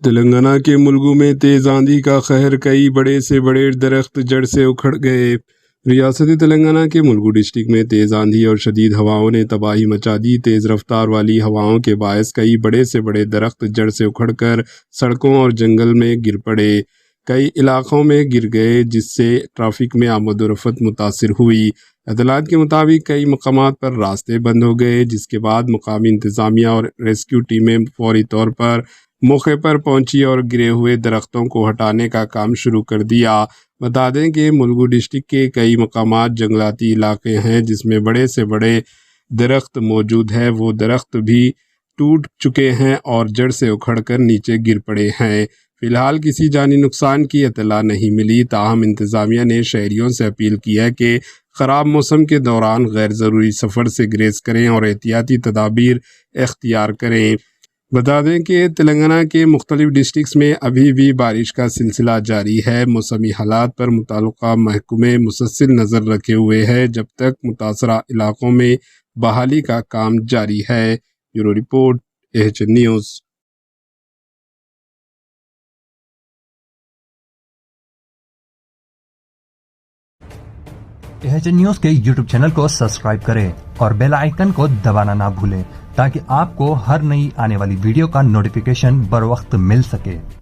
تلنگانہ کے ملگو میں تیز آندھی کا قہر، کئی بڑے سے بڑے درخت جڑ سے اکھڑ گئے۔ ریاست تلنگانہ کے ملگو ڈسٹرکٹ میں تیز آندھی اور شدید ہواؤں نے تباہی مچا دی۔ تیز رفتار والی ہواؤں کے باعث کئی بڑے سے بڑے درخت جڑ سے اکھڑ کر سڑکوں اور جنگل میں گر پڑے، کئی علاقوں میں گر گئے، جس سے ٹریفک میں آمد و رفت متاثر ہوئی۔ اطلاعات کے مطابق کئی مقامات پر راستے بند ہو گئے، جس کے بعد مقامی انتظامیہ اور ریسکیو ٹیمیں فوری طور پر موقع پر پہنچی اور گرے ہوئے درختوں کو ہٹانے کا کام شروع کر دیا۔ بتا دیں کہ ملگو ڈسٹرکٹ کے کئی مقامات جنگلاتی علاقے ہیں، جس میں بڑے سے بڑے درخت موجود ہیں۔ وہ درخت بھی ٹوٹ چکے ہیں اور جڑ سے اکھڑ کر نیچے گر پڑے ہیں۔ فی الحال کسی جانی نقصان کی اطلاع نہیں ملی، تاہم انتظامیہ نے شہریوں سے اپیل کی ہے کہ خراب موسم کے دوران غیر ضروری سفر سے گریز کریں اور احتیاطی تدابیر اختیار کریں۔ بتا دیں کہ تلنگانہ کے مختلف ڈسٹرکٹس میں ابھی بھی بارش کا سلسلہ جاری ہے۔ موسمی حالات پر متعلقہ محکمے مسلسل نظر رکھے ہوئے ہیں، جب تک متاثرہ علاقوں میں بحالی کا کام جاری ہے۔ Bureau report, AHN news. AHN news کے YouTube چینل کو سبسکرائب کریں اور بیل آئیکن کو دبانا نہ بھولیں تاکہ آپ کو ہر نئی آنے والی ویڈیو کا نوٹیفیکیشن بر وقت مل سکے۔